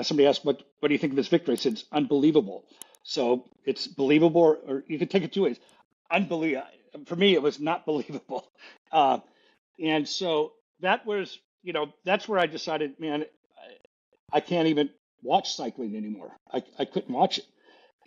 somebody asked, what do you think of this victory? I said, it's unbelievable. So it's believable, or you can take it two ways. Unbelievable. For me, it was not believable. And so that was, that's where I decided, man, I can't even watch cycling anymore. I couldn't watch it.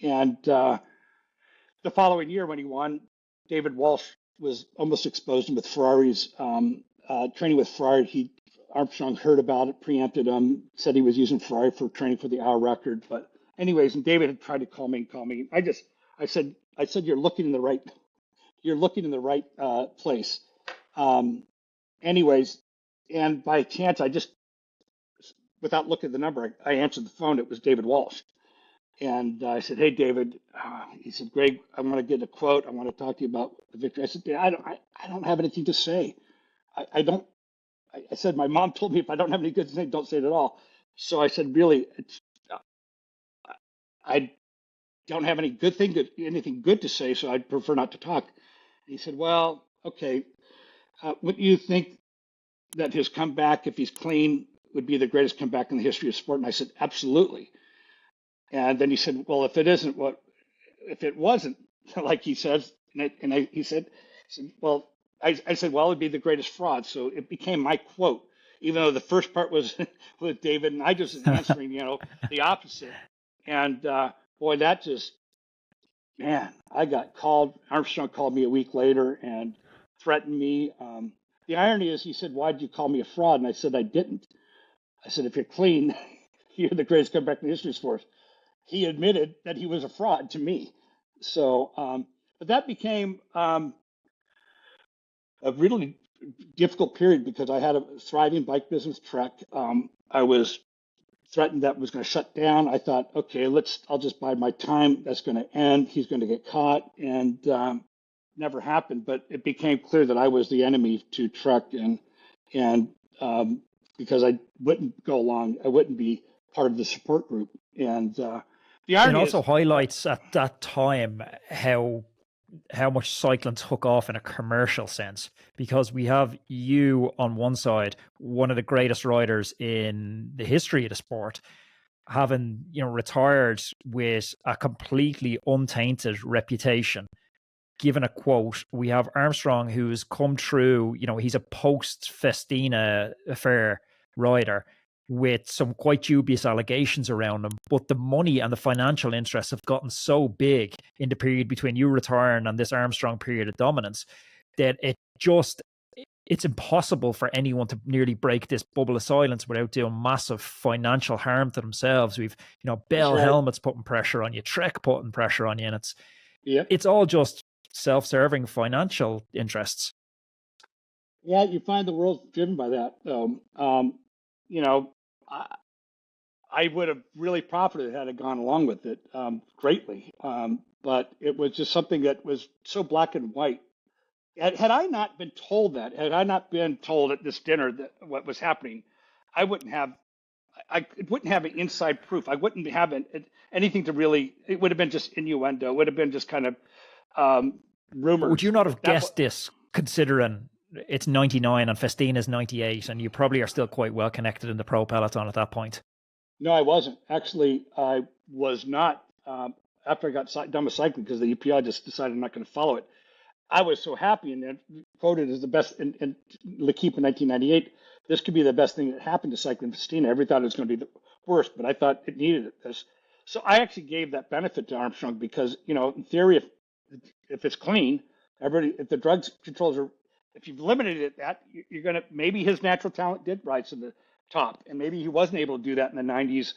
And the following year when he won, David Walsh was almost exposed him with Ferrari's training with Ferrari. Armstrong heard about it, preempted him, said he was using Ferrari for training for the hour record. But anyways, and David had tried to call me. I said, you're looking in the right place. Anyways, and by chance, I just, without looking at the number, I answered the phone. It was David Walsh. And I said, hey, David. He said, Greg, I want to get a quote. I want to talk to you about the victory. I said, I don't have anything to say. I said, my mom told me if I don't have any good to say, don't say it at all. So I said, really, I don't have anything good to say, so I'd prefer not to talk. He said, well, okay. Would you think that his comeback, if he's clean, would be the greatest comeback in the history of sport? And I said, absolutely. And then he said, well, if it wasn't, like he says, he said, well, I said, well, it'd be the greatest fraud. So it became my quote, even though the first part was with David, and I just answering, the opposite. And boy, that just, man, I got called. Armstrong called me a week later and threatened me. The irony is, he said, why'd you call me a fraud? And I said, I didn't. I said, if you're clean, you're the greatest comeback in the history of sports. He admitted that he was a fraud to me. So, but that became a really difficult period because I had a thriving bike business, Trek. I was threatened that was going to shut down. I thought, okay, I'll just bide my time. That's going to end. He's going to get caught, and never happened. But it became clear that I was the enemy to Trek, and because I wouldn't go along, I wouldn't be part of the support group. And the irony it also highlights at that time how much cycling took off in a commercial sense, because we have you on one side, one of the greatest riders in the history of the sport, having retired with a completely untainted reputation, given a quote. We have Armstrong, who's come through, he's a post Festina affair rider with some quite dubious allegations around him, but the money and the financial interests have gotten so big in the period between you retiring and this Armstrong period of dominance that it's impossible for anyone to nearly break this bubble of silence without doing massive financial harm to themselves. We've, Bell Helmets putting pressure on you, Trek putting pressure on you, and it's all just self-serving financial interests. Yeah, you find the world's driven by that, though. I would have really profited had I gone along with it greatly. But it was just something that was so black and white. Had I not been told that, had I not been told at this dinner that what was happening, I wouldn't have an inside proof. I wouldn't have anything to really, it would have been just innuendo. It would have been just kind of rumors. Would you not have guessed this, considering it's 99 and Festina's 98, and you probably are still quite well connected in the pro peloton at that point? No, I wasn't. Actually, I was not. After I got done with cycling, because the EPI just decided I'm not going to follow it, I was so happy, and then quoted as the best in L'Equipe in 1998. This could be the best thing that happened to cycling Festina. Everybody thought it was going to be the worst, but I thought it needed it. So I actually gave that benefit to Armstrong because, in theory, if it's clean, if the drugs controls are, if you've limited it, you're going to, maybe his natural talent did rise to the top, and maybe he wasn't able to do that in the 90s,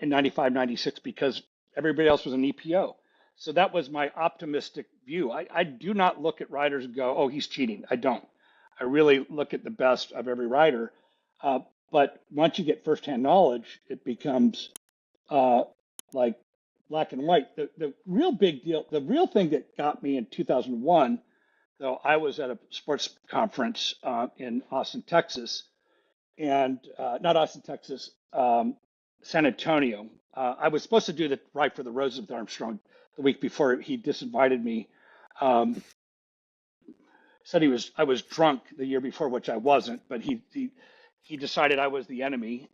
in 95, 96, because everybody else was an EPO. So that was my optimistic view. I do not look at riders and go, oh, he's cheating. I don't. I really look at the best of every rider. But once you get firsthand knowledge, it becomes like black and white. The real big deal, the real thing that got me in 2001, though, I was at a sports conference in Austin, Texas, and not Austin, Texas, San Antonio. I was supposed to do the Ride for the Roses with Armstrong the week before. He disinvited me. Said I was drunk the year before, which I wasn't, but he decided I was the enemy.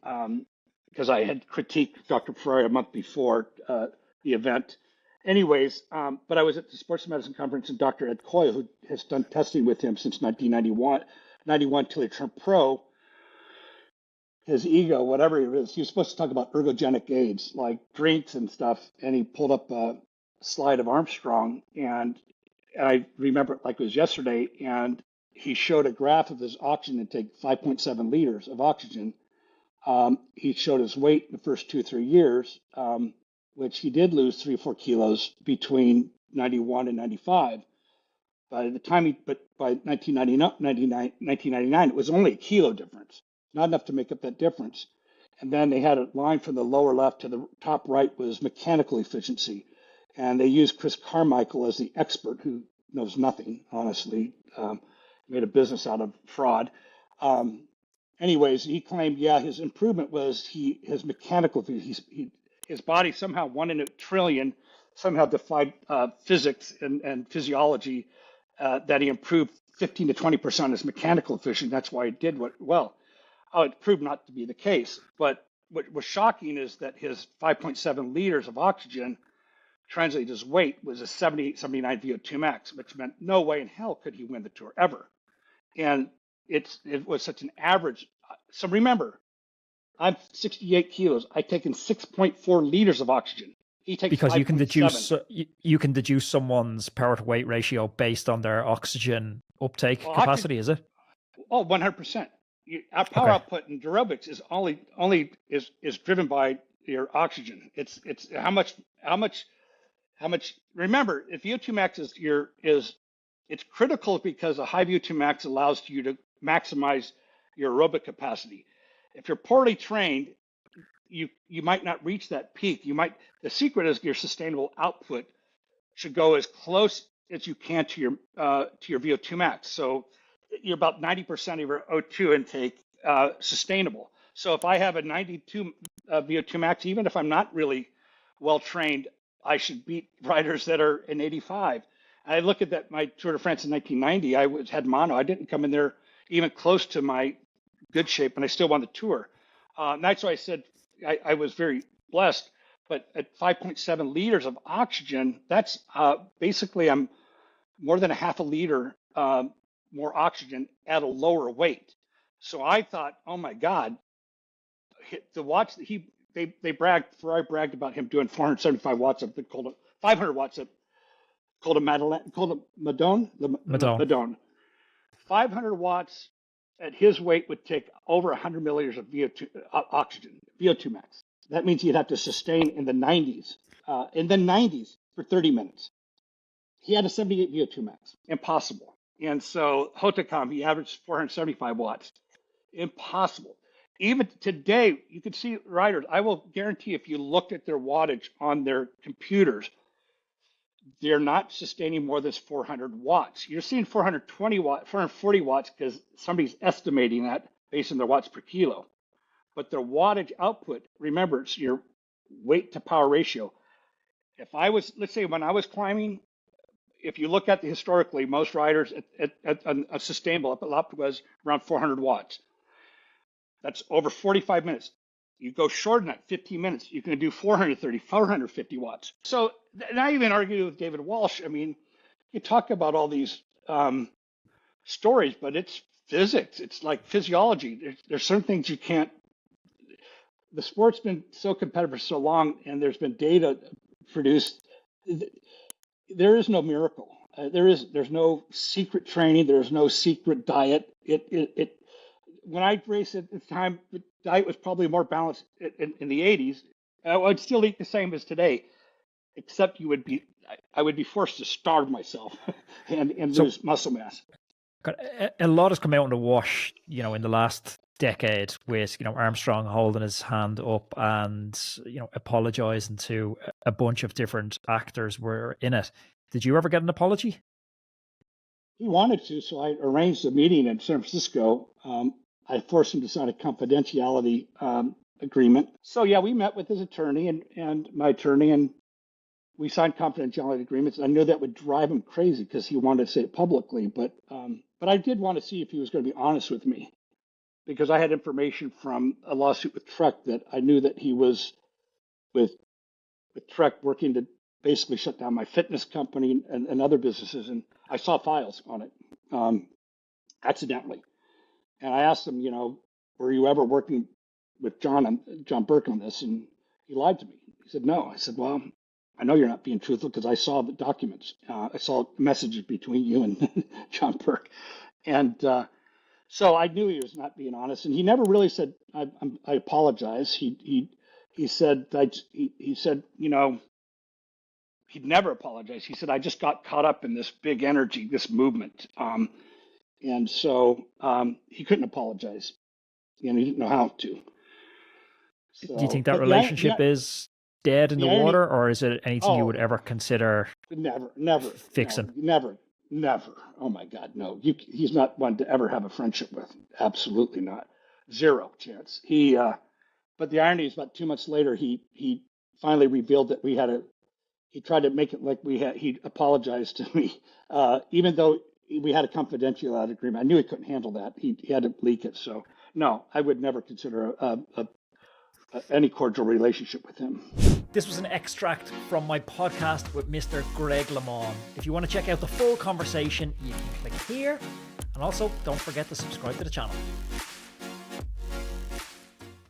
because I had critiqued Dr. Ferrari a month before the event. Anyways, but I was at the sports medicine conference, and Dr. Ed Coy, who has done testing with him since 1991 till he turned pro, his ego, whatever it is, he was supposed to talk about ergogenic aids, like drinks and stuff, and he pulled up a slide of Armstrong, and I remember it like it was yesterday, and he showed a graph of his oxygen intake, 5.7 liters of oxygen. He showed his weight in the first 2 or 3 years, which he did lose 3 or 4 kilos between 91 and 95. By the time but by 1999, it was only a kilo difference, not enough to make up that difference. And then they had a line from the lower left to the top right was mechanical efficiency. And they used Chris Carmichael as the expert who knows nothing, honestly, made a business out of fraud. Anyways, he claimed, his improvement was his mechanical, his body somehow 1 in a trillion somehow defied physics and physiology, that he improved 15 to 20% his mechanical efficiency. That's why he did well. It proved not to be the case. But what was shocking is that his 5.7 liters of oxygen translated his weight was a 78, 79 VO2 max, which meant no way in hell could he win the Tour ever. And it was such an average. So remember, I'm 68 kilos. I take in 6.4 liters of oxygen. He takes because 5.7. you can deduce someone's power to weight ratio based on their oxygen uptake capacity, is it? Oh, 100%. Our power output in aerobics is only is driven by your oxygen. It's how much. Remember, if VO2 max is it's critical because a high VO2 max allows you to maximize your aerobic capacity. If you're poorly trained, you might not reach that peak. The secret is your sustainable output should go as close as you can to your VO2 max. So you're about 90% of your O2 intake sustainable. So if I have a 92 VO2 max, even if I'm not really well trained, I should beat riders that are in 85. I look at that, my Tour de France in 1990, I had mono. I didn't come in there even close to my good shape, and I still won the Tour. That's why I said I was very blessed. But at 5.7 liters of oxygen, that's basically I'm more than a half a liter more oxygen at a lower weight. So I thought, oh my God, the watch that Ferrari bragged about him doing 475 watts of 500 watts of Madone. 500 watts at his weight would take over 100 milliliters of VO2 oxygen, VO2 max. That means he'd have to sustain in the 90s for 30 minutes. He had a 78 VO2 max, impossible. And so Hotakam, he averaged 475 watts, impossible. Even today, you can see riders, I will guarantee if you looked at their wattage on their computers, they're not sustaining more than 400 watts. You're seeing 420 watts, 440 watts because somebody's estimating that based on their watts per kilo. But their wattage output, remember, it's your weight to power ratio. If I was, let's say when I was climbing, if you look at the historically, most riders at a sustainable up was around 400 watts. That's over 45 minutes. You go short than that, 15 minutes, you can do 430, 450 watts. So, and I even argued with David Walsh. I mean, you talk about all these stories, but it's physics. It's like physiology. There's certain things you can't. The sport's been so competitive for so long, and there's been data produced. There is no miracle. There's no secret training. There's no secret diet. When I raced at the time, the diet was probably more balanced in the 80s. I would still eat the same as today, except I would be forced to starve myself and lose muscle mass. A lot has come out in the wash, in the last decade with, Armstrong holding his hand up and, apologizing to a bunch of different actors were in it. Did you ever get an apology? He wanted to, so I arranged a meeting in San Francisco. I forced him to sign a confidentiality agreement. So yeah, we met with his attorney and my attorney, and we signed confidentiality agreements. I knew that would drive him crazy because he wanted to say it publicly, but I did want to see if he was going to be honest with me. because I had information from a lawsuit with Trek that I knew that he was with Trek working to basically shut down my fitness company and other businesses. And I saw files on it accidentally. And I asked him, were you ever working with John Burke on this? And he lied to me. He said, no. I said, well, I know you're not being truthful because I saw the documents. I saw messages between you and John Burke. And so I knew he was not being honest. And he never really said, I apologize. He said, he'd never apologized. He said, I just got caught up in this big energy, this movement. And so he couldn't apologize. He didn't know how to. So, do you think that relationship is dead in the water, or is it anything you would ever consider fixing? Never. Oh my God, no. He's not one to ever have a friendship with. Absolutely not. Zero chance. But the irony is, about 2 months later, he finally revealed that he tried to make it like he apologized to me, even though we had a confidentiality agreement. I knew he couldn't handle that. He had to leak it. So no, I would never consider any cordial relationship with him. This was an extract from my podcast with Mr. Greg LeMond. If you want to check out the full conversation, you can click here. And also, don't forget to subscribe to the channel.